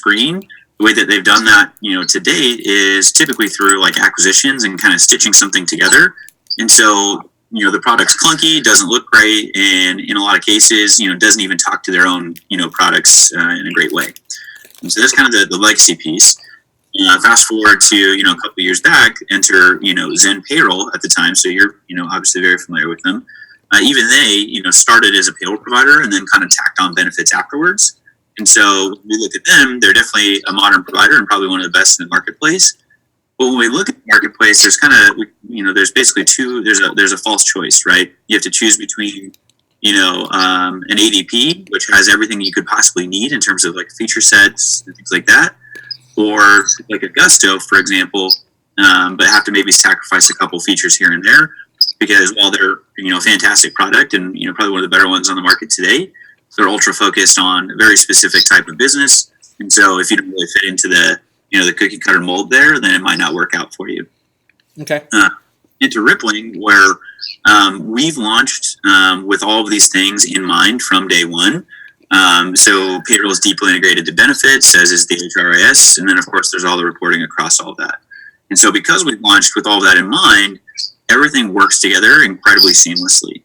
freeing. The way that they've done that, to date is typically through like acquisitions and kind of stitching something together. And so, the product's clunky, doesn't look great, and in a lot of cases, doesn't even talk to their own, products in a great way. And so that's kind of the legacy piece. Fast forward to, a couple of years back, enter, Zen Payroll at the time. So you're, obviously very familiar with them. Even they, started as a payroll provider and then kind of tacked on benefits afterwards. And so when we look at them, they're definitely a modern provider and probably one of the best in the marketplace. But when we look at the marketplace, there's kind of, there's basically there's a false choice, right? You have to choose between, an ADP, which has everything you could possibly need in terms of like feature sets and things like that, or like a Gusto, for example, but have to maybe sacrifice a couple features here and there because while they're, a fantastic product and, probably one of the better ones on the market today, they're ultra focused on a very specific type of business. And so if you don't really fit into the cookie cutter mold there, then it might not work out for you. Okay. Into Rippling, where we've launched with all of these things in mind from day one. So payroll is deeply integrated to benefits, as is the HRIS. And then, of course, there's all the reporting across all that. And so because we've launched with all that in mind, everything works together incredibly seamlessly.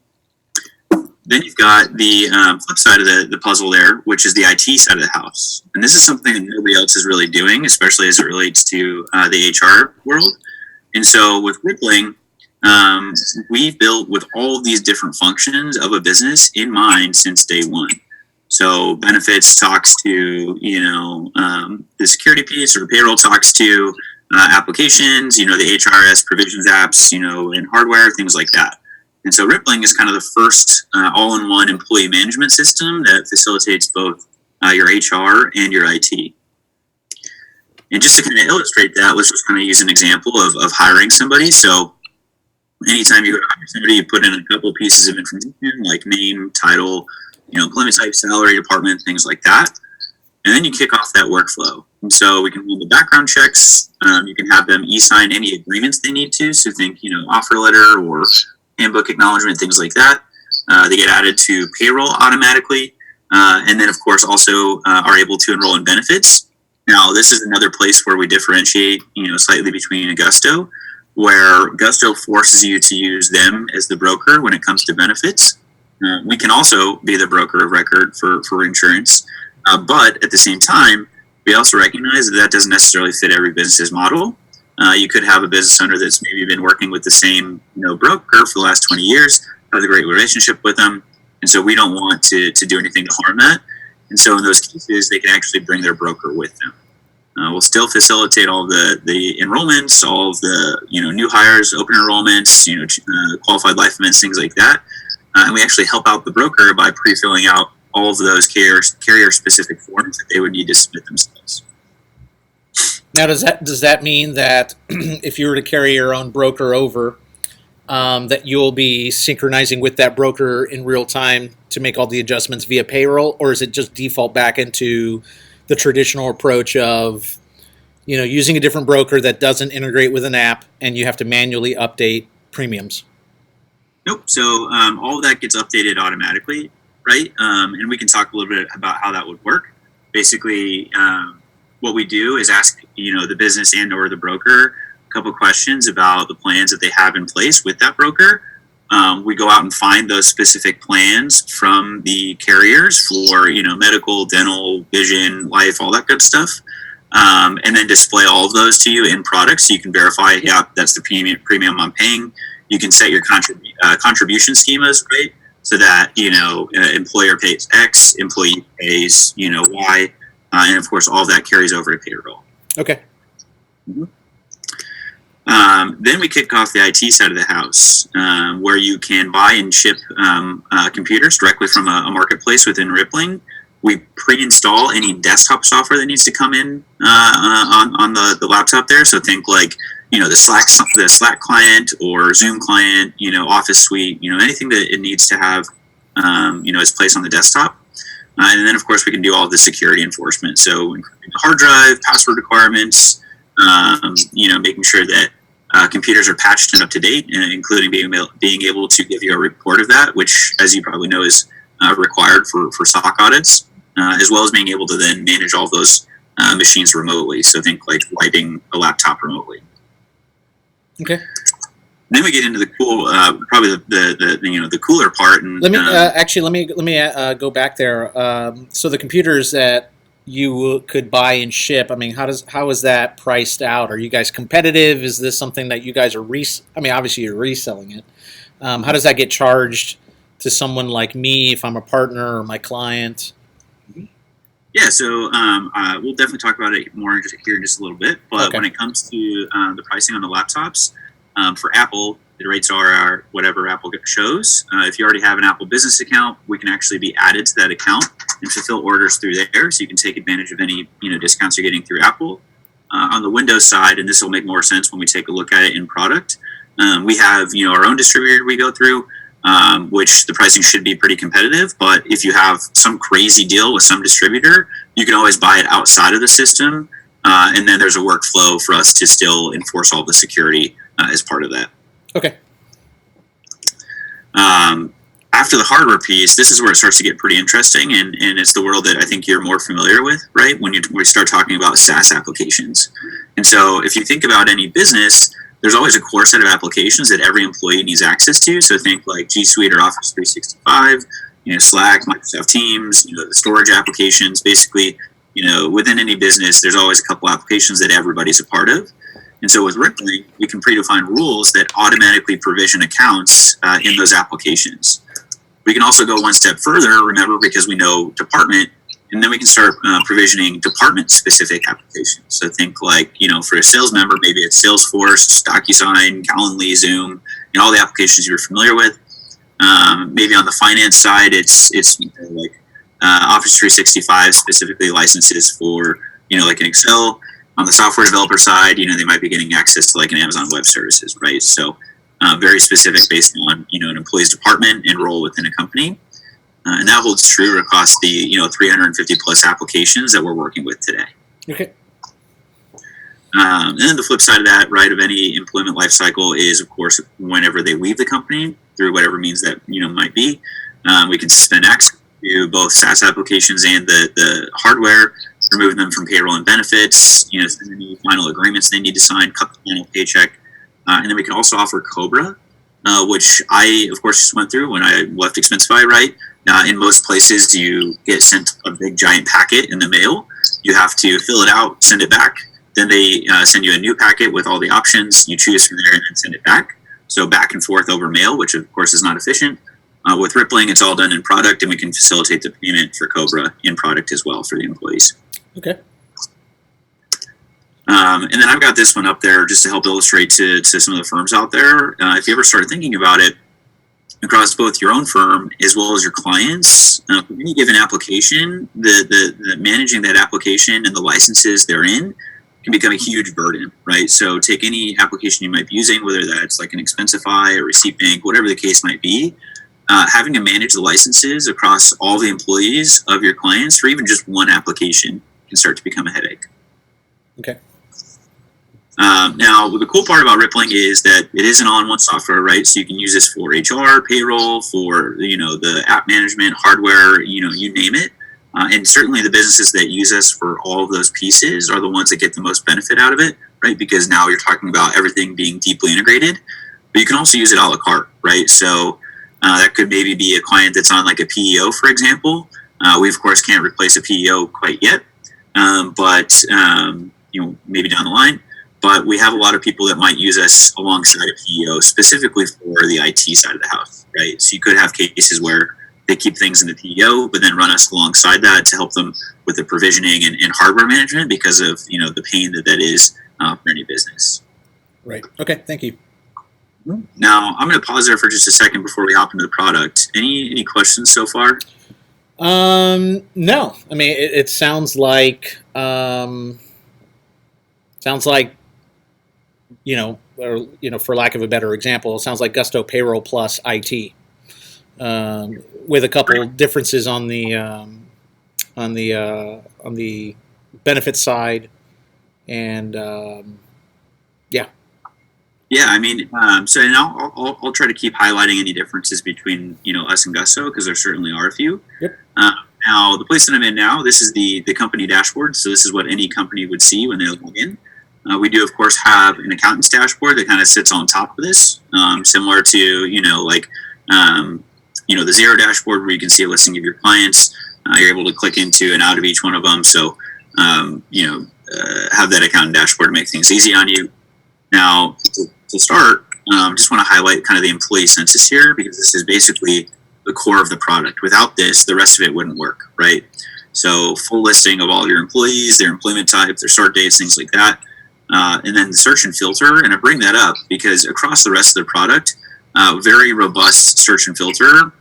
Then you've got the flip side of the puzzle there, which is the IT side of the house. And this is something that nobody else is really doing, especially as it relates to the HR world. And so with Rippling, we've built with all of these different functions of a business in mind since day one. So benefits talks to, the security piece, or payroll talks to applications, the HRS provisions apps, and hardware, things like that. And so Rippling is kind of the first all-in-one employee management system that facilitates both your HR and your IT. And just to kind of illustrate that, let's just kind of use an example of hiring somebody. So anytime you go to hire somebody, you put in a couple of pieces of information like name, title, employment type, salary, department, things like that. And then you kick off that workflow. And so we can run the background checks. You can have them e-sign any agreements they need to. So think, offer letter or handbook acknowledgement, things like that. They get added to payroll automatically. And then, of course, also are able to enroll in benefits. Now, this is another place where we differentiate, slightly between a Gusto, where Gusto forces you to use them as the broker when it comes to benefits. We can also be the broker of record for insurance. But at the same time, we also recognize that doesn't necessarily fit every business's model. You could have a business owner that's maybe been working with the same broker for the last 20 years, has a great relationship with them. And so we don't want to do anything to harm that. And so in those cases, they can actually bring their broker with them. We'll still facilitate all the enrollments, all of the new hires, open enrollments, qualified life events, things like that. And we actually help out the broker by pre-filling out all of those carrier-specific forms that they would need to submit themselves. Now, does that mean that if you were to carry your own broker over, that you'll be synchronizing with that broker in real time to make all the adjustments via payroll, or is it just default back into the traditional approach of, using a different broker that doesn't integrate with an app and you have to manually update premiums? Nope. So all of that gets updated automatically, right? And we can talk a little bit about how that would work. Basically, what we do is ask, the business and or the broker a couple questions about the plans that they have in place with that broker. We go out and find those specific plans from the carriers for, medical, dental, vision, life, all that good stuff. And then display all of those to you in products so you can verify, yeah, that's the premium I'm paying. You can set your contribution schemas, right? So that, employer pays X, employee pays, Y. And of course, all of that carries over to payroll. Okay. Mm-hmm. Then we kick off the IT side of the house, where you can buy and ship computers directly from a marketplace within Rippling. We pre-install any desktop software that needs to come in on the laptop there. So think like, the Slack client or Zoom client, Office Suite, anything that it needs to have, is placed on the desktop. And then, of course, we can do all the security enforcement. So including the hard drive, password requirements, making sure that computers are patched and up to date, including being able to give you a report of that, which, as you probably know, is required for SOC audits, as well as being able to then manage all those machines remotely. So think like lighting a laptop remotely. Okay. Then we get into the cool, probably the cooler part. And let me go back there. So the computers that you could buy and ship, I mean, how is that priced out? Are you guys competitive? Is this something that you guys are I mean, obviously you're reselling it. How does that get charged to someone like me if I'm a partner or my client? Yeah, so we'll definitely talk about it more here in just a little bit. But Okay. when it comes to the pricing on the laptops, for Apple, the rates are whatever Apple shows. If you already have an Apple business account, we can actually be added to that account and fulfill orders through there, so you can take advantage of any discounts you're getting through Apple. On the Windows side, and this will make more sense when we take a look at it in product, we have our own distributor we go through. Which the pricing should be pretty competitive. But if you have some crazy deal with some distributor, you can always buy it outside of the system. And then there's a workflow for us to still enforce all the security as part of that. Okay. After the hardware piece, this is where it starts to get pretty interesting. And it's the world that I think you're more familiar with, right? When we start talking about SaaS applications. And so if you think about any business, there's always a core set of applications that every employee needs access to. So think like G Suite or Office 365, Slack, Microsoft Teams, the storage applications. Basically, within any business, there's always a couple applications that everybody's a part of. And so with Rippling, we can predefine rules that automatically provision accounts in those applications. We can also go one step further, remember, because we know department, and then we can start provisioning department-specific applications. So think like, for a sales member, maybe it's Salesforce, DocuSign, Calendly, Zoom, all the applications you're familiar with. Maybe on the finance side, it's like Office 365 specifically licenses for, like an Excel. On the software developer side, they might be getting access to like an Amazon Web Services, right? So very specific based on, an employee's department and role within a company. And that holds true across the 350 plus applications that we're working with today. Okay. And then the flip side of that, right, of any employment life cycle is, of course, whenever they leave the company through whatever means that might be, we can suspend access to both SaaS applications and the hardware, remove them from payroll and benefits, send any final agreements they need to sign, cut the final paycheck, and then we can also offer Cobra, which I, of course, just went through when I left Expensify, right? In most places, you get sent a big giant packet in the mail. You have to fill it out, send it back. Then they send you a new packet with all the options. You choose from there and then send it back. So back and forth over mail, which of course is not efficient. With Rippling, it's all done in product, and we can facilitate the payment for Cobra in product as well for the employees. Okay. And then I've got this one up there just to help illustrate to some of the firms out there. If you ever started thinking about it, across both your own firm as well as your clients, for any given application, the managing that application and the licenses therein can become a huge burden, right? So take any application you might be using, whether that's like an Expensify or Receipt Bank, whatever the case might be, having to manage the licenses across all the employees of your clients for even just one application can start to become a headache. Okay. Now, the cool part about Rippling is that it is an all-in-one software, right? So you can use this for HR, payroll, for the app management, hardware, you name it. And certainly the businesses that use us for all of those pieces are the ones that get the most benefit out of it, right? Because now you're talking about everything being deeply integrated. But you can also use it a la carte, right? So that could maybe be a client that's on like a PEO, for example. We, of course, can't replace a PEO quite yet, but maybe down the line. But we have a lot of people that might use us alongside a PEO, specifically for the IT side of the house, right? So you could have cases where they keep things in the PEO, but then run us alongside that to help them with the provisioning and hardware management because of the pain that is for any business. Right. Okay. Thank you. Now I'm going to pause there for just a second before we hop into the product. Any questions so far? No. I mean, it sounds like for lack of a better example, it sounds like Gusto Payroll plus IT, with a couple differences on the benefit side, and yeah. Yeah, I mean, so and I'll try to keep highlighting any differences between us and Gusto because there certainly are a few. Yep. Now, the place that I'm in now, this is the company dashboard. So this is what any company would see when they log in. We do, of course, have an accountant's dashboard that kind of sits on top of this, similar to, the Zero dashboard where you can see a listing of your clients. You're able to click into and out of each one of them. So, have that accountant dashboard to make things easy on you. Now, to start, just want to highlight kind of the employee census here, because this is basically the core of the product. Without this, the rest of it wouldn't work, right? So full listing of all your employees, their employment type, their start dates, things like that. And then the search and filter. And I bring that up because across the rest of the product, very robust search and filter,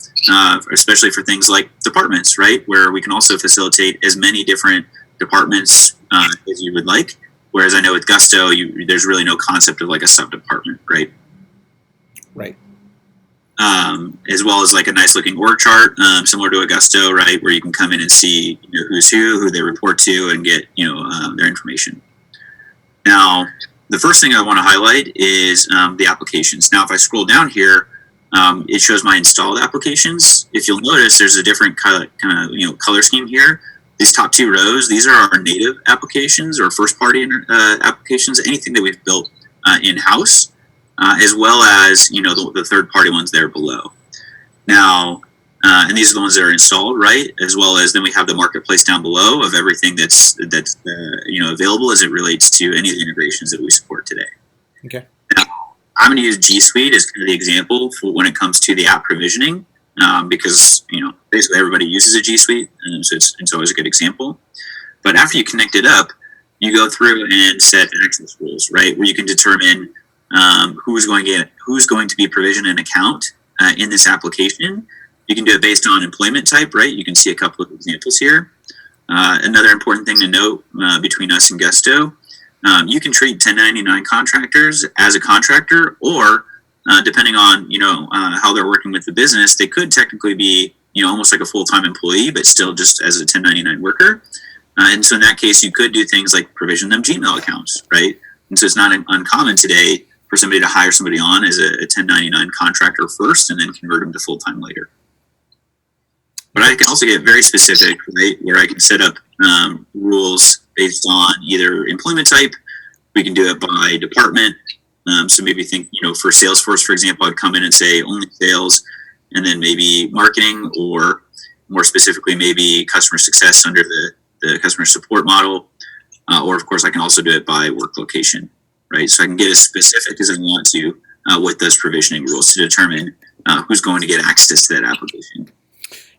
especially for things like departments, right? Where we can also facilitate as many different departments as you would like. Whereas I know with Gusto, there's really no concept of like a sub-department, right? Right. As well as like a nice looking org chart, similar to a Gusto, right? Where you can come in and see who's who they report to, and get, their information. Now, the first thing I want to highlight is the applications. Now, if I scroll down here, it shows my installed applications. If you'll notice, there's a different kind of color scheme here. These top two rows, these are our native applications or first-party applications, anything that we've built in-house, as well as the third-party ones there below. Now, and these are the ones that are installed, right? As well as then we have the marketplace down below of everything that's available as it relates to any of the integrations that we support today. Okay. Now, I'm going to use G Suite as kind of the example for when it comes to the app provisioning. Because basically everybody uses a G Suite, and so it's always a good example. But after you connect it up, you go through and set access rules, right? Where you can determine who's going to be provisioned an account in this application. You can do it based on employment type, right? You can see a couple of examples here. Another important thing to note between us and Gusto, you can treat 1099 contractors as a contractor, or depending on how they're working with the business, they could technically be almost like a full-time employee, but still just as a 1099 worker. And so in that case, you could do things like provision them Gmail accounts, right? And so it's not uncommon today for somebody to hire somebody on as a 1099 contractor first, and then convert them to full-time later. But I can also get very specific, right, where I can set up rules based on either employment type. We can do it by department. So maybe think, for Salesforce, for example, I'd come in and say only sales, and then maybe marketing, or more specifically, maybe customer success under the customer support model. Or, of course, I can also do it by work location, right? So I can get as specific as I want to with those provisioning rules to determine who's going to get access to that application.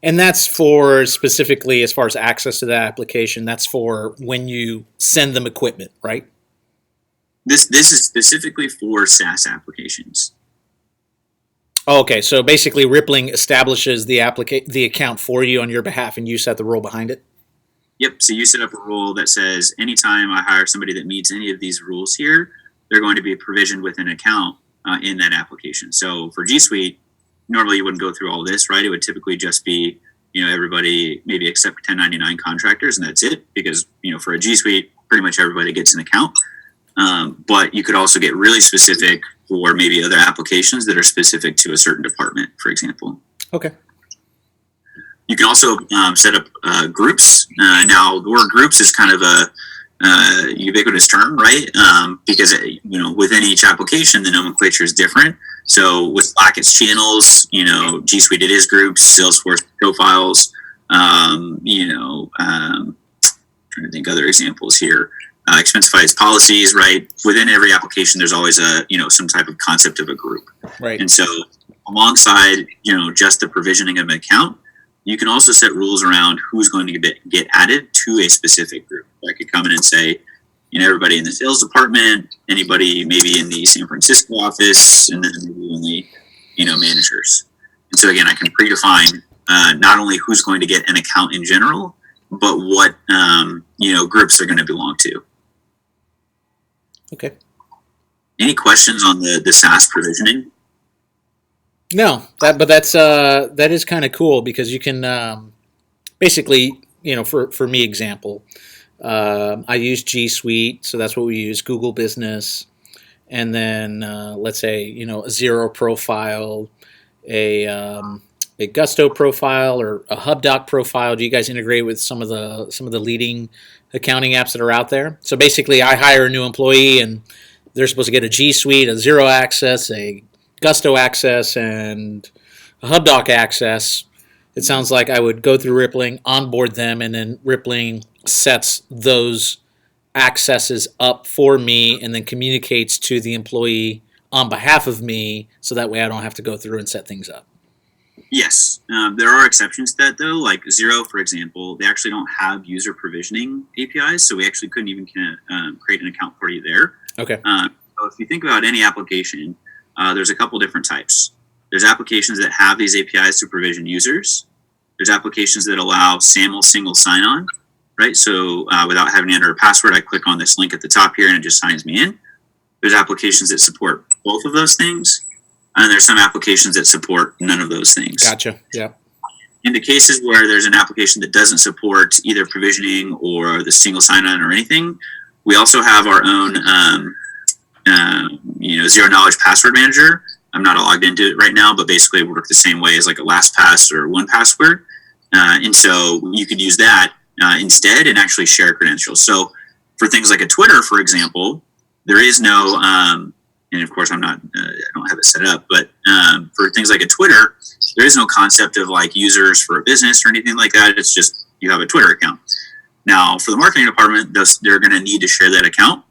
And that's for specifically, as far as access to that application, that's for when you send them equipment, right? This is specifically for SaaS applications. Okay, so basically Rippling establishes the account for you on your behalf, and you set the rule behind it? Yep, so you set up a rule that says anytime I hire somebody that meets any of these rules here, they're going to be provisioned with an account in that application. So for G Suite, normally you wouldn't go through all this, right? It would typically just be, everybody maybe except 1099 contractors, and that's it. Because, for a G Suite, pretty much everybody gets an account. But you could also get really specific for maybe other applications that are specific to a certain department, for example. Okay. You can also set up groups. Now, the word groups is kind of a ubiquitous term, right? Because within each application, the nomenclature is different. So with Slack, it's channels. G Suite, it is groups. Salesforce, profiles. Trying to think other examples here. Expensify its policies, right? Within every application, there's always some type of concept of a group, right? And so, alongside just the provisioning of an account, you can also set rules around who's going to get added to a specific group. I could come in and say, everybody in the sales department, anybody maybe in the San Francisco office, and then maybe only managers. And so again, I can predefine not only who's going to get an account in general, but what groups they're going to belong to. Okay. Any questions on the SaaS provisioning? No, that is kind of cool, because you can basically, for me example, I use G Suite, so that's what we use, Google Business, and then let's say a Zero profile, a a Gusto profile or a HubDoc profile? Do you guys integrate with some of the leading accounting apps that are out there? So basically, I hire a new employee and they're supposed to get a G Suite, a Zero Access, a Gusto Access, and a HubDoc Access. It sounds like I would go through Rippling, onboard them, and then Rippling sets those accesses up for me and then communicates to the employee on behalf of me, so that way I don't have to go through and set things up. Yes, there are exceptions to that though. Like Zero, for example, they actually don't have user provisioning APIs, so we actually couldn't even create an account for you there. Okay. So if you think about any application, there's a couple different types. There's applications that have these APIs to provision users. There's applications that allow SAML single sign-on, right? So without having to enter a password, I click on this link at the top here and it just signs me in. There's applications that support both of those things. And there's some applications that support none of those things. Gotcha. Yeah. In the cases where there's an application that doesn't support either provisioning or the single sign-on or anything, we also have our own, zero knowledge password manager. I'm not logged into it right now, but basically it works the same way as like a LastPass or 1Password. And so you could use that instead and actually share credentials. So for things like a Twitter, for example, there is no, and of course I don't have it set up, but for things like a Twitter, there is no concept of like users for a business or anything like that. It's just you have a Twitter account. Now, for the marketing department, they're going to need to share that account,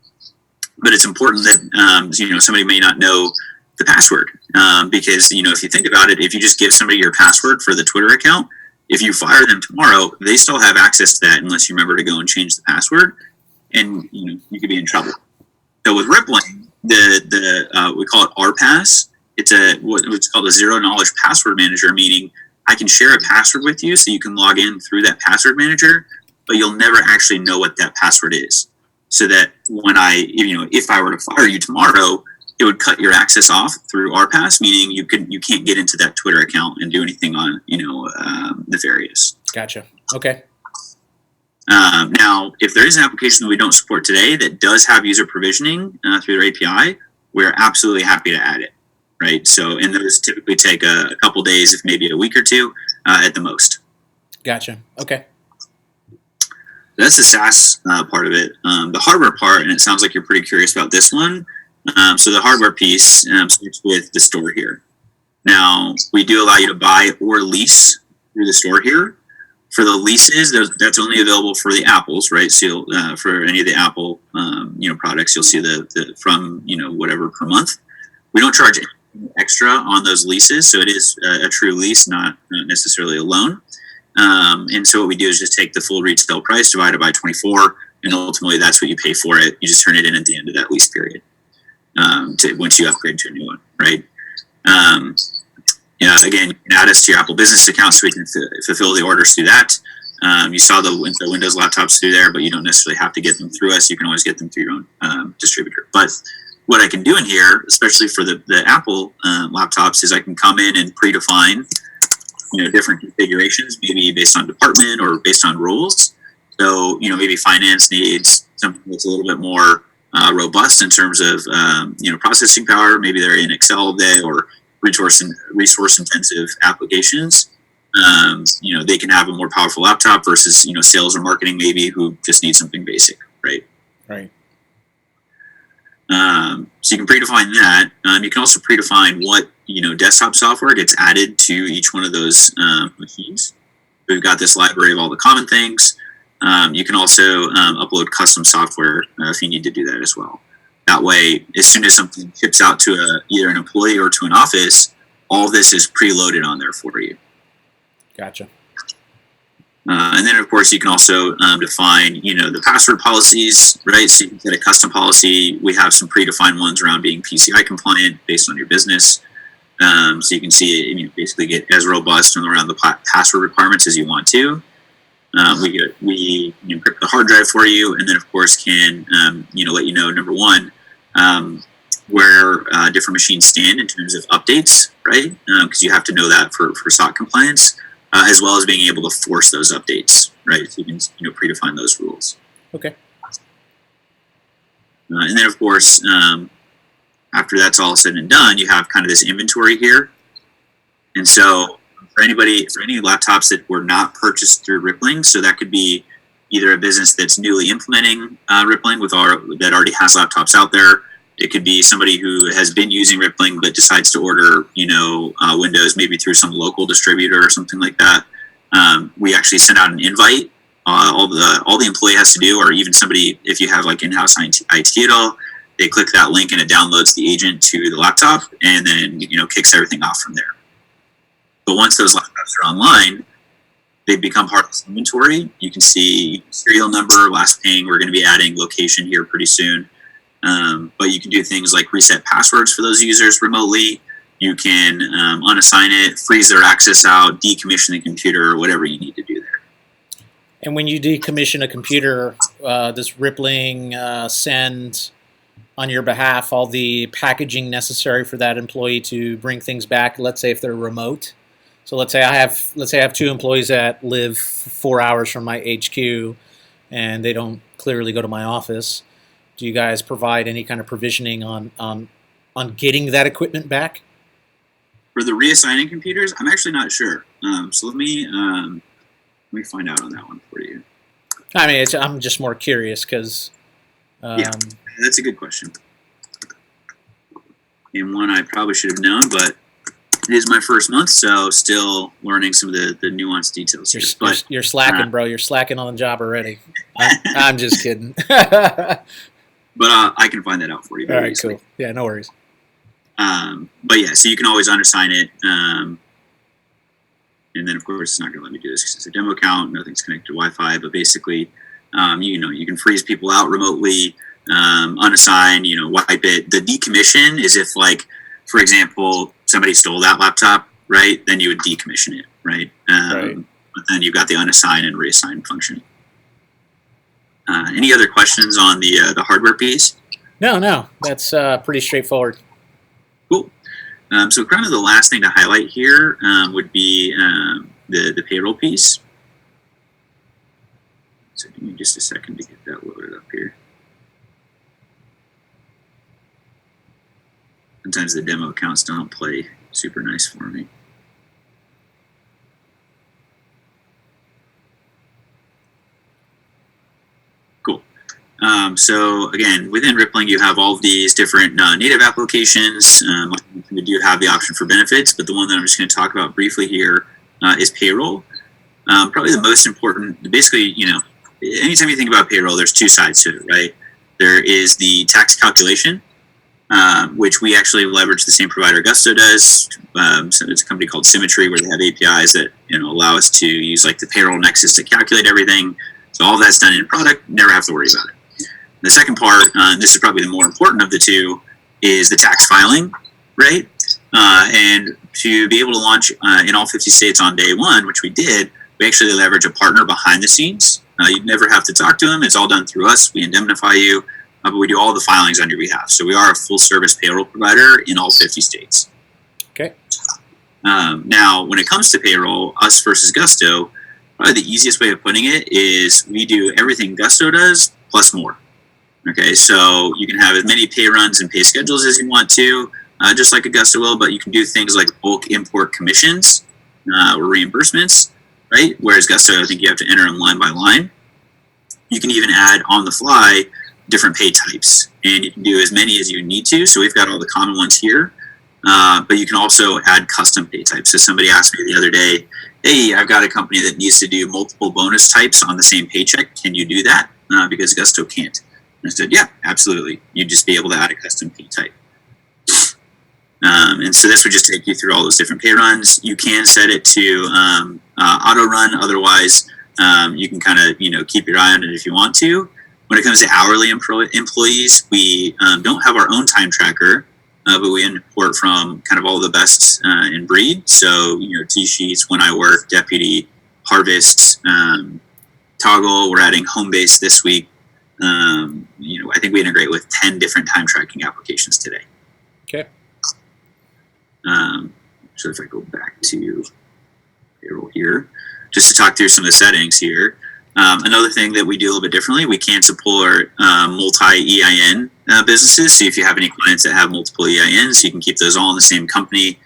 but it's important that somebody may not know the password because if you think about it, if you just give somebody your password for the Twitter account, if you fire them tomorrow, they still have access to that unless you remember to go and change the password, and you could be in trouble. So with Rippling, we call it RPass. It's what's called a zero knowledge password manager, meaning I can share a password with you so you can log in through that password manager, but you'll never actually know what that password is. So that when if I were to fire you tomorrow, it would cut your access off through RPass, meaning you can't get into that Twitter account and do anything on nefarious. Gotcha. Okay. Now, if there is an application that we don't support today that does have user provisioning through their API, we're absolutely happy to add it, right? So, and those typically take a couple days, if maybe a week or two at the most. Gotcha. Okay. That's the SaaS part of it. The hardware part, and it sounds like you're pretty curious about this one. So the hardware piece starts with the store here. Now, we do allow you to buy or lease through the store here. For the leases, that's only available for the Apples, right? So for any of the Apple, products, you'll see the from whatever per month. We don't charge anything extra on those leases, so it is a true lease, not necessarily a loan. And so what we do is just take the full retail price divided by 24, and ultimately that's what you pay for it. You just turn it in at the end of that lease period once you upgrade to a new one, right? Again, you can add us to your Apple Business account so we can fulfill the orders through that. You saw the Windows laptops through there, but you don't necessarily have to get them through us. You can always get them through your own distributor. But what I can do in here, especially for the Apple laptops, is I can come in and predefine different configurations, maybe based on department or based on rules. So maybe finance needs something that's a little bit more robust in terms of processing power. Maybe they're in Excel all day or resource intensive applications. They can have a more powerful laptop versus sales or marketing maybe who just need something basic, right? Right. So you can predefine that. You can also predefine what desktop software gets added to each one of those machines. We've got this library of all the common things. You can also upload custom software if you need to do that as well. That way, as soon as something ships out to either an employee or to an office, all this is preloaded on there for you. Gotcha. And then, of course, you can also define, the password policies, right? So you can get a custom policy. We have some predefined ones around being PCI compliant based on your business. So you can see it, basically get as robust and around the password requirements as you want to. We encrypt the hard drive for you, and then of course can let you know, number one, where different machines stand in terms of updates, right? Because you have to know that for SOC compliance, as well as being able to force those updates, right? So you can predefine those rules. Okay. And then of course, after that's all said and done, you have kind of this inventory here, and so For any laptops that were not purchased through Rippling, so that could be either a business that's newly implementing Rippling that already has laptops out there. It could be somebody who has been using Rippling but decides to order, Windows maybe through some local distributor or something like that. We actually send out an invite. All the employee has to do, or even somebody, if you have like in-house IT at all, they click that link and it downloads the agent to the laptop, and then kicks everything off from there. But once those laptops are online, they become part of this inventory. You can see serial number, last ping. We're going to be adding location here pretty soon. But you can do things like reset passwords for those users remotely. You can unassign it, freeze their access out, decommission the computer, or whatever you need to do there. And when you decommission a computer, does Rippling send on your behalf all the packaging necessary for that employee to bring things back? Let's say if they're remote. So let's say I have two employees that live 4 hours from my HQ, and they don't clearly go to my office. Do you guys provide any kind of provisioning on getting that equipment back? For the reassigning computers, I'm actually not sure. So let me find out on that one for you. I mean, I'm just more curious because. Yeah, that's a good question. And one I probably should have known, but it is my first month, so still learning some of the nuanced details here. You're slacking, bro. You're slacking on the job already. I'm just kidding. But I can find that out for you. All right, cool. Yeah, no worries. But yeah, so you can always undersign it. And then, of course, it's not going to let me do this because it's a demo account. Nothing's connected to Wi-Fi. But basically, you can freeze people out remotely, unassign, wipe it. The decommission is if, like, for example, somebody stole that laptop, right? Then you would decommission it, right? Right. But then you've got the unassign and reassign function. Any other questions on the hardware piece? No, that's pretty straightforward. Cool. So kind of the last thing to highlight here would be the payroll piece. So give me just a second to get that loaded up here. Sometimes the demo accounts don't play super nice for me. Cool. So again, within Rippling, you have all of these different native applications. We do have the option for benefits, but the one that I'm just going to talk about briefly here is payroll. Probably the most important. Basically, anytime you think about payroll, there's two sides to it, right? There is the tax calculation, which we actually leverage the same provider Gusto does. So it's a company called Symmetry, where they have APIs that allow us to use like the payroll nexus to calculate everything. So all that's done in product, never have to worry about it. The second part, this is probably the more important of the two, is the tax filing, right? And to be able to launch in all 50 states on day one, which we did, we actually leverage a partner behind the scenes. You'd never have to talk to them. It's all done through us. We indemnify you, but we do all the filings on your behalf. So we are a full-service payroll provider in all 50 states. Okay. Now, when it comes to payroll, us versus Gusto, probably the easiest way of putting it is we do everything Gusto does plus more. Okay, so you can have as many pay runs and pay schedules as you want to, just like a Gusto will, but you can do things like bulk import commissions or reimbursements, right? Whereas Gusto, I think you have to enter them line by line. You can even add on the fly different pay types, and you can do as many as you need to. So we've got all the common ones here, but you can also add custom pay types. So somebody asked me the other day, hey, I've got a company that needs to do multiple bonus types on the same paycheck. Can you do that? Because Gusto can't. And I said, yeah, absolutely. You'd just be able to add a custom pay type. And so this would just take you through all those different pay runs. You can set it to auto run. Otherwise, you can kind of keep your eye on it if you want to. When it comes to hourly employees, we don't have our own time tracker, but we import from kind of all the best in breed. So T-Sheets, When I Work, Deputy, Harvest, Toggle. We're adding Homebase this week. I think we integrate with 10 different time tracking applications today. Okay. So if I go back to payroll here, just to talk through some of the settings here. Another thing that we do a little bit differently, we can support multi-EIN businesses. So if you have any clients that have multiple EINs, you can keep those all in the same company.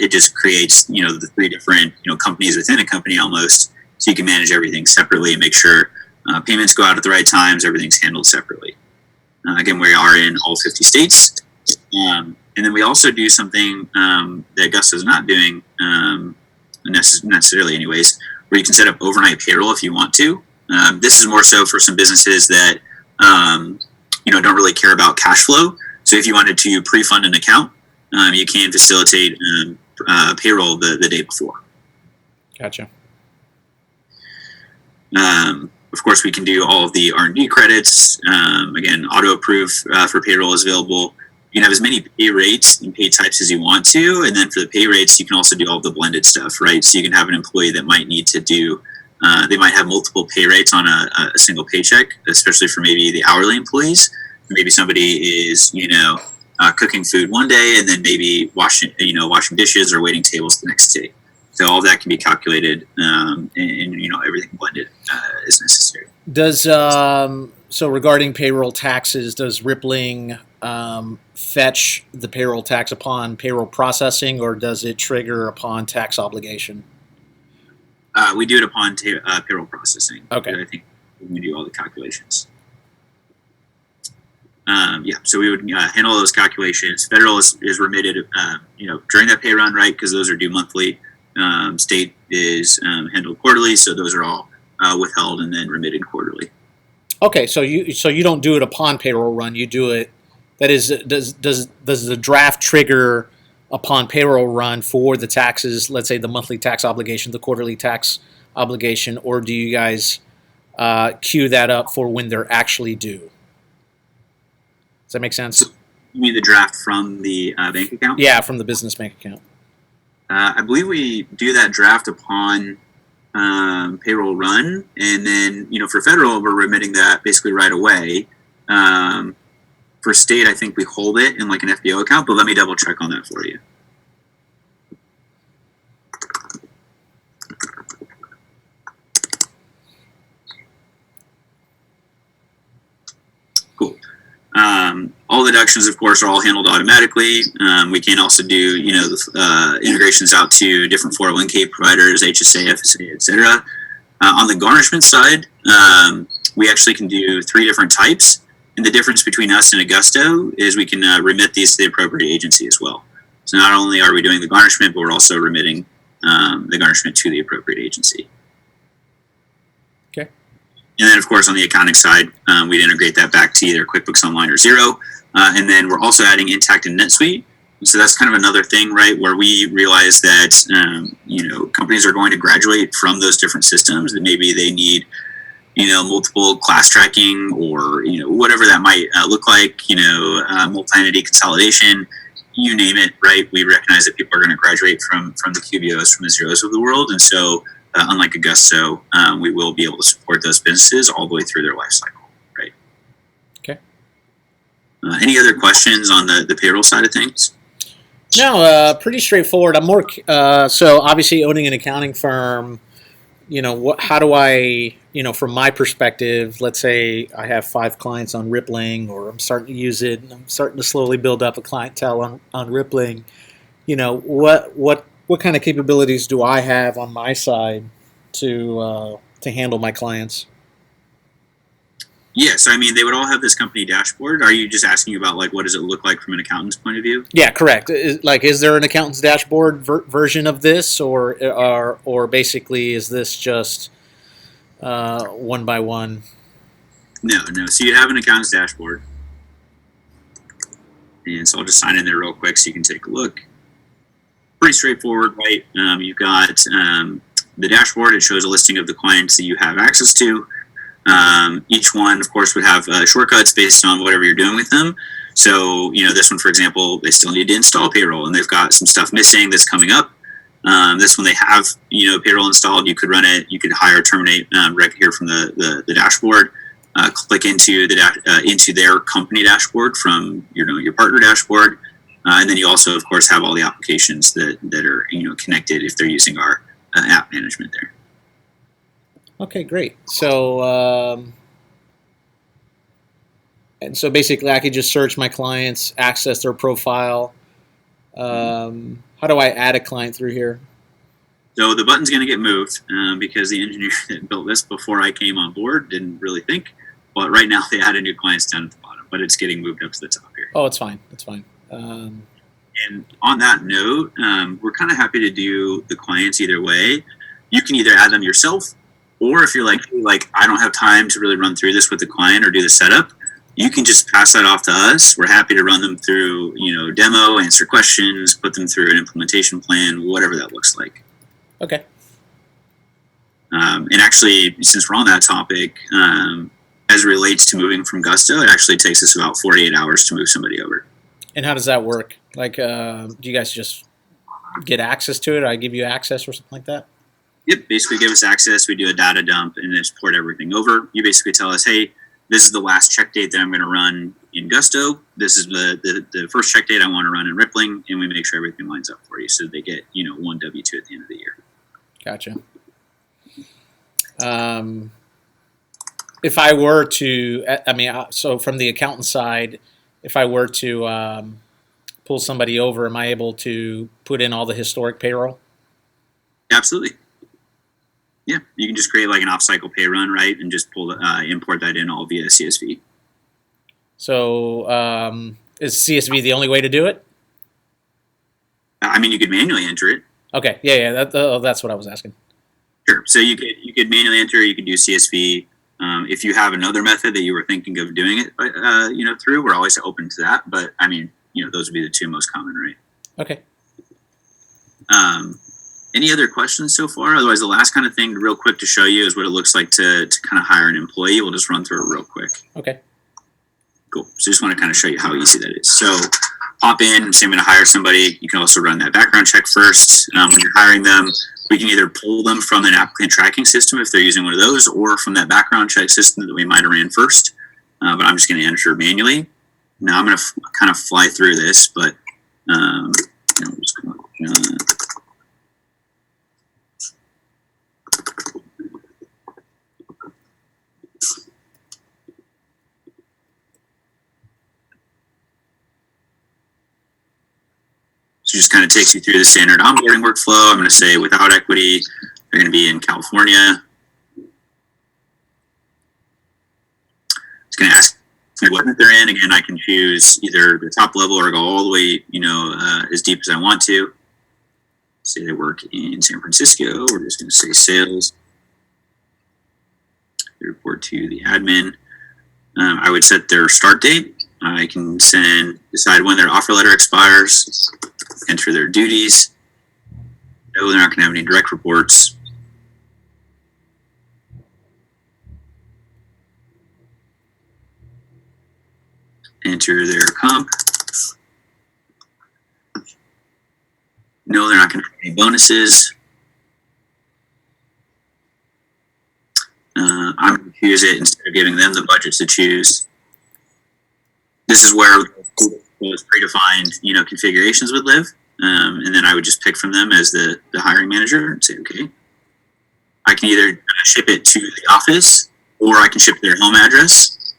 It just creates, the three different, companies within a company almost, so you can manage everything separately and make sure payments go out at the right times, everything's handled separately. Again, we are in all 50 states. And then we also do something that Augusta is not doing necessarily anyways, where you can set up overnight payroll if you want to. This is more so for some businesses that, don't really care about cash flow. So if you wanted to pre-fund an account, you can facilitate payroll the day before. Gotcha. Of course, we can do all of the R&D credits. Again, auto-approve for payroll is available. You can have as many pay rates and pay types as you want to. And then for the pay rates, you can also do all the blended stuff, right? So you can have an employee that might need to do, they might have multiple pay rates on a single paycheck, especially for maybe the hourly employees. Maybe somebody is, cooking food one day and then maybe washing dishes or waiting tables the next day. So all of that can be calculated, and everything blended is necessary. Does so regarding payroll taxes, does Rippling fetch the payroll tax upon payroll processing, or does it trigger upon tax obligation? We do it upon payroll processing. Okay. I think we do all the calculations. So we would handle those calculations. Federal is remitted, during that pay run, right? Because those are due monthly. State is handled quarterly, so those are all withheld and then remitted quarterly. Okay, so you don't do it upon payroll run. You do it. That is, does the draft trigger upon payroll run for the taxes? Let's say the monthly tax obligation, the quarterly tax obligation, or do you guys queue that up for when they're actually due? Does that make sense? So you mean the draft from the bank account? Yeah, from the business bank account. I believe we do that draft upon payroll run, and then for federal, we're remitting that basically right away. For state, I think we hold it in like an FBO account, but let me double check on that for you. Cool. All deductions, of course, are all handled automatically. We can also do, integrations out to different 401k providers, HSA, FSA, etc. On the garnishment side, we actually can do 3 different types. And the difference between us and Augusto is we can remit these to the appropriate agency as well. So not only are we doing the garnishment, but we're also remitting the garnishment to the appropriate agency. Okay. And then, of course, on the accounting side, we'd integrate that back to either QuickBooks Online or Xero. And then we're also adding Intact and NetSuite. So that's kind of another thing, right, where we realize that, companies are going to graduate from those different systems, that maybe they need, multiple class tracking or, whatever that might look like, multi-entity consolidation, you name it, right? We recognize that people are going to graduate from the QBOs, from the Xeros of the world. And so, unlike Augusto, we will be able to support those businesses all the way through their life cycle, right? Okay. Any other questions on the payroll side of things? No, pretty straightforward. I'm more so obviously owning an accounting firm. How do I, from my perspective, let's say I have 5 clients on Rippling, or I'm starting to use it, and I'm starting to slowly build up a clientele on Rippling. What kind of capabilities do I have on my side to handle my clients? Yeah, so they would all have this company dashboard. Are you just asking about what does it look like from an accountant's point of view? Yeah, correct. Is there an accountant's dashboard version of this, or basically is this just one by one? No. So you have an accountant's dashboard, and so I'll just sign in there real quick so you can take a look. Pretty straightforward, right? You've got the dashboard. It shows a listing of the clients that you have access to. Each one, of course, would have shortcuts based on whatever you're doing with them. So, this one, for example, they still need to install payroll, and they've got some stuff missing that's coming up. This one, they have, payroll installed. You could run it. You could hire, terminate right here from the dashboard. Click into into their company dashboard from your partner dashboard, and then you also, of course, have all the applications that are connected if they're using our app management there. Okay, great. So, and so basically, I could just search my clients, access their profile, How do I add a client through here? So the button's going to get moved because the engineer that built this before I came on board didn't really think. But right now they added new clients down at the bottom, but it's getting moved up to the top here. Oh, it's fine. It's fine. And on that note, we're kind of happy to do the clients either way. You can either add them yourself, or if you're like I don't have time to really run through this with the client or do the setup, you can just pass that off to us. We're happy to run them through, demo, answer questions, put them through an implementation plan, whatever that looks like. Okay. And actually, since we're on that topic, as it relates to moving from Gusto, it actually takes us about 48 hours to move somebody over. And how does that work? Like, do you guys just get access to it? I give you access or something like that? Yep, basically give us access. We do a data dump and then just port everything over. You basically tell us, hey, this is the last check date that I'm going to run in Gusto. This is the first check date I want to run in Rippling, and we make sure everything lines up for you so they get, one W-2 at the end of the year. Gotcha. If I were to, so from the accountant side, if I were to pull somebody over, am I able to put in all the historic payroll? Absolutely. Yeah, you can just create like an off-cycle pay run, right, and just import that in all via CSV. So is CSV the only way to do it? You could manually enter it. Okay, yeah, that's what I was asking. Sure. So you could manually enter. You could do CSV. If you have another method that you were thinking of doing it, through, we're always open to that. But those would be the two most common, right? Okay. Any other questions so far? Otherwise, the last kind of thing, real quick, to show you is what it looks like to kind of hire an employee. We'll just run through it real quick. Okay. Cool. So just want to kind of show you how easy that is. So pop in, say I'm going to hire somebody. You can also run that background check first. When you're hiring them, we can either pull them from an applicant tracking system if they're using one of those, or from that background check system that we might have ran first. But I'm just going to enter manually. Now I'm going to kind of fly through this, but just come up, So just kind of takes you through the standard onboarding workflow. I'm going to say without equity, they're going to be in California. It's going to ask me what they're in. Again, I can choose either the top level or go all the way, as deep as I want to. Say they work in San Francisco. We're just going to say sales. They report to the admin. I would set their start date. I can decide when their offer letter expires, enter their duties. No, they're not going to have any direct reports. Enter their comp. No, they're not going to have any bonuses. I'm going to choose it instead of giving them the budgets to choose. This is where those predefined, configurations would live. And then I would just pick from them as the hiring manager and say, okay, I can either ship it to the office or I can ship their home address.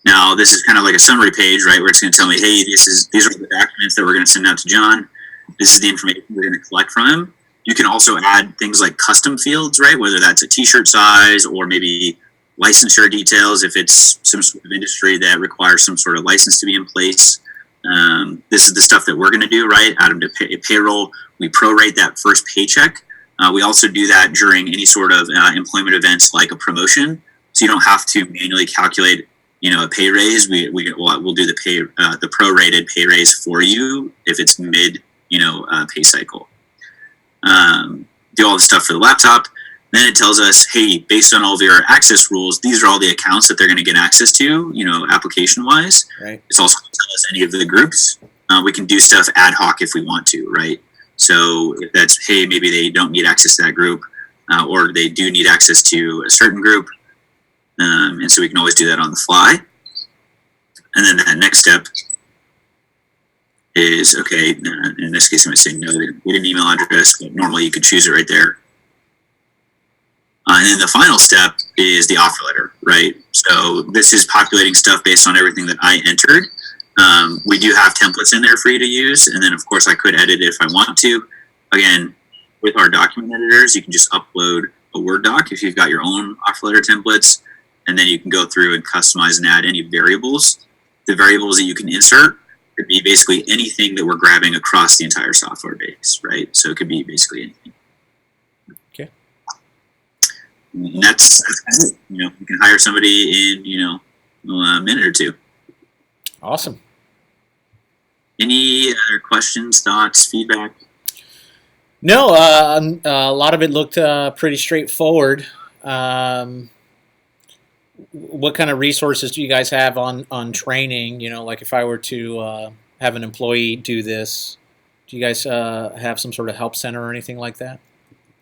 Now, this is kind of like a summary page, right, where it's going to tell me, hey, these are the documents that we're going to send out to John. This is the information we're going to collect from him. You can also add things like custom fields, right, whether that's a t-shirt size or maybe licensure details if it's some sort of industry that requires some sort of license to be in place. This is the stuff that we're going to do, right? Add them to payroll. We prorate that first paycheck. We also do that during any sort of employment events like a promotion. So you don't have to manually calculate, a pay raise. We'll do the prorated pay raise for you if it's mid, pay cycle. Do all the stuff for the laptop. Then it tells us, hey, based on all of your access rules, these are all the accounts that they're going to get access to, application-wise. Right. It's also going to tell us any of the groups. We can do stuff ad hoc if we want to, right? So if that's, hey, maybe they don't need access to that group, or they do need access to a certain group. And so we can always do that on the fly. And then that next step is, okay, in this case, I'm going to say no, they didn't need an email address, but normally you could choose it right there. And then the final step is the offer letter, right? So this is populating stuff based on everything that I entered. We do have templates in there for you to use, and then of course I could edit it if I want to. Again, with our document editors, you can just upload a Word doc if you've got your own offer letter templates, and then you can go through and customize and add any variables. The variables that you can insert could be basically anything that we're grabbing across the entire software base, right? So it could be basically anything. Okay. And that's it. You can hire somebody in, a minute or two. Awesome. Any other questions, thoughts, feedback? No, a lot of it looked pretty straightforward. What kind of resources do you guys have on training? Like if I were to have an employee do this, do you guys have some sort of help center or anything like that?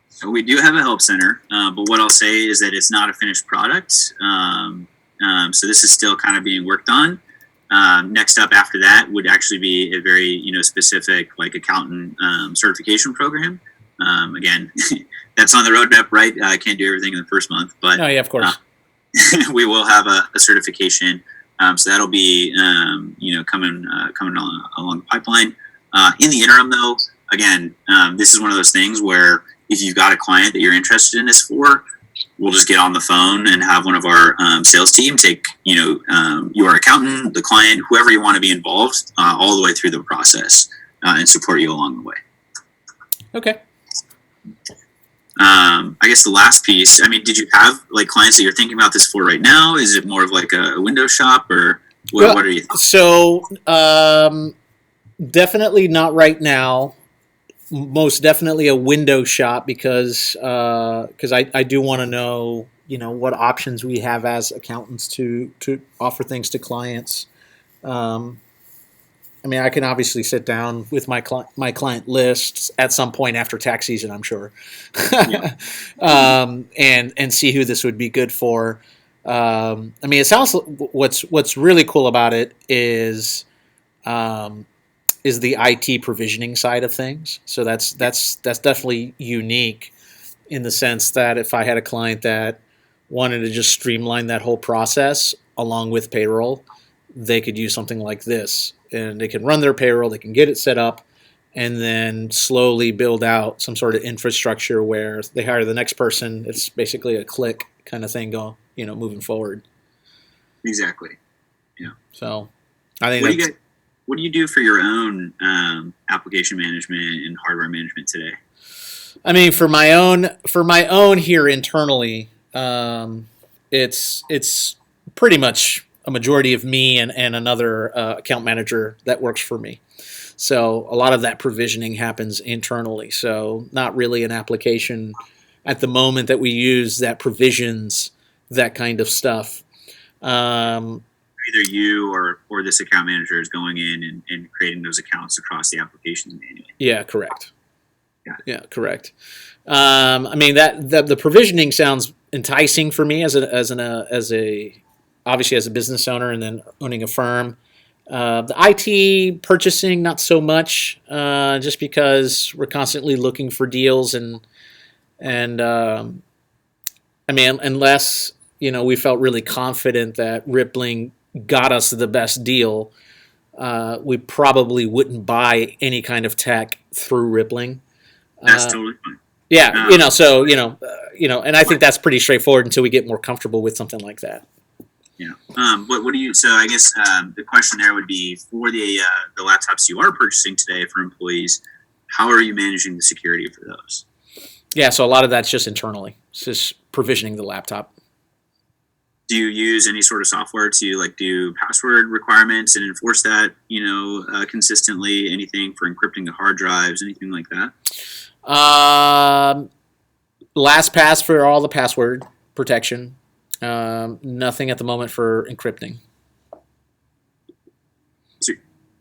So we do have a help center, but what I'll say is that it's not a finished product. So this is still kind of being worked on. Next up after that would actually be a very, specific like accountant certification program. Again, that's on the roadmap, right? I can't do everything in the first month, but Oh, yeah, of course. we will have a certification. So that'll be, coming along the pipeline. In the interim, though, again, this is one of those things where if you've got a client that you're interested in this for, we'll just get on the phone and have one of our sales team take, your accountant, the client, whoever you want to be involved, all the way through the process and support you along the way. Okay. I guess the last piece, did you have like clients that you're thinking about this for right now? Is it more of like a window shop or what are you thinking? So definitely not right now. Most definitely a window shop because I do want to know what options we have as accountants to offer things to clients. I can obviously sit down with my client lists at some point after tax season, I'm sure, Yeah. and see who this would be good for. It sounds what's really cool about it is the IT provisioning side of things. So that's definitely unique in the sense that if I had a client that wanted to just streamline that whole process along with payroll, they could use something like this, and they can run their payroll, they can get it set up, and then slowly build out some sort of infrastructure where they hire the next person. It's basically a click kind of thing moving forward. Exactly. Yeah. So I think what do you do for your own application management and hardware management today? for my own here internally, it's pretty much a majority of me and another account manager that works for me. So a lot of that provisioning happens internally. So not really an application at the moment that we use that provisions that kind of stuff. Either you or this account manager is going in and creating those accounts across the applications manually. Yeah, correct. Yeah. Yeah, correct. The provisioning sounds enticing for me as obviously as a business owner and then owning a firm. The IT purchasing, not so much, just because we're constantly looking for deals unless we felt really confident that Rippling got us the best deal, we probably wouldn't buy any kind of tech through Rippling. That's totally fine. Yeah, and I think that's pretty straightforward until we get more comfortable with something like that. Yeah. What do you? So I guess the question there would be for the laptops you are purchasing today for employees. How are you managing the security for those? Yeah, so a lot of that's just internally. It's just provisioning the laptop. Do you use any sort of software to do password requirements and enforce that consistently? Anything for encrypting the hard drives? Anything like that? LastPass for all the password protection. Nothing at the moment for encrypting. So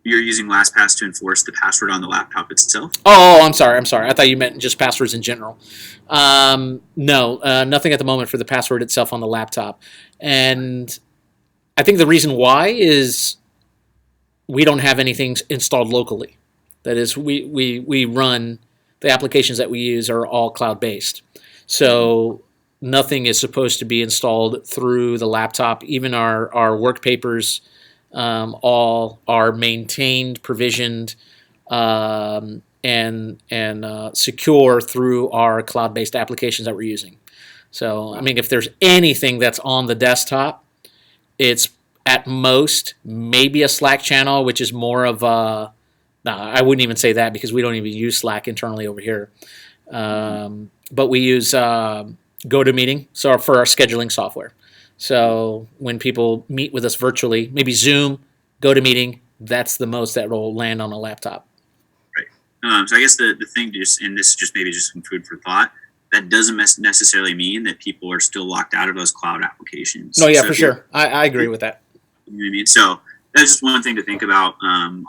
you're using LastPass to enforce the password on the laptop itself? Oh, I'm sorry. I thought you meant just passwords in general. No, nothing at the moment for the password itself on the laptop. And I think the reason why is we don't have anything installed locally. That is, we run, the applications that we use are all cloud-based. So nothing is supposed to be installed through the laptop. Even our work papers all are maintained, provisioned, and secure through our cloud-based applications that we're using. So, I mean, if there's anything that's on the desktop, it's at most maybe a Slack channel, which is more of a. No, I wouldn't even say that because we don't even use Slack internally over here. But we use GoToMeeting for our scheduling software. So when people meet with us virtually, maybe Zoom, GoToMeeting, that's the most that will land on a laptop. Right. So I guess the thing, and this is just maybe just some food for thought, that doesn't necessarily mean that people are still locked out of those cloud applications. No, yeah, for sure. I agree with that. You know what I mean? So that's just one thing to think about.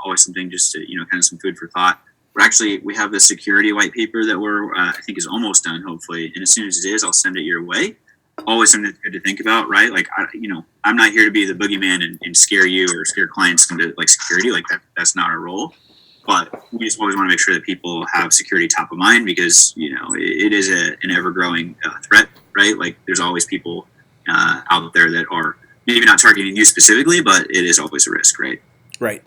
Always something just to, kind of some food for thought. We have the security white paper that I think is almost done, hopefully. And as soon as it is, I'll send it your way. Always something that's good to think about, right? Like, I'm not here to be the boogeyman and scare you or scare clients into like security. Like that's not our role. But we just always want to make sure that people have security top of mind because, it is an ever-growing threat, right? Like there's always people out there that are maybe not targeting you specifically, but it is always a risk, right? Right.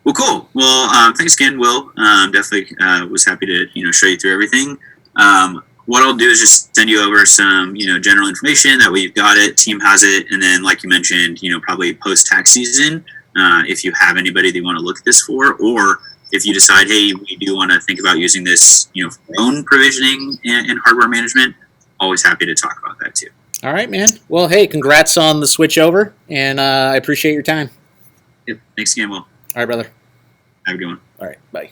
Well, cool. Well, thanks again, Will. Definitely was happy to, show you through everything. What I'll do is just send you over some, general information. That way you've got it, team has it. And then, like you mentioned, probably post-tax season, if you have anybody that you want to look at this for, or if you decide, hey, we do want to think about using this, for our own provisioning and hardware management, always happy to talk about that too. All right, man. Well, hey, congrats on the switch over, and I appreciate your time. Yep. Thanks again, Will. All right, brother. Have a good one. All right, bye.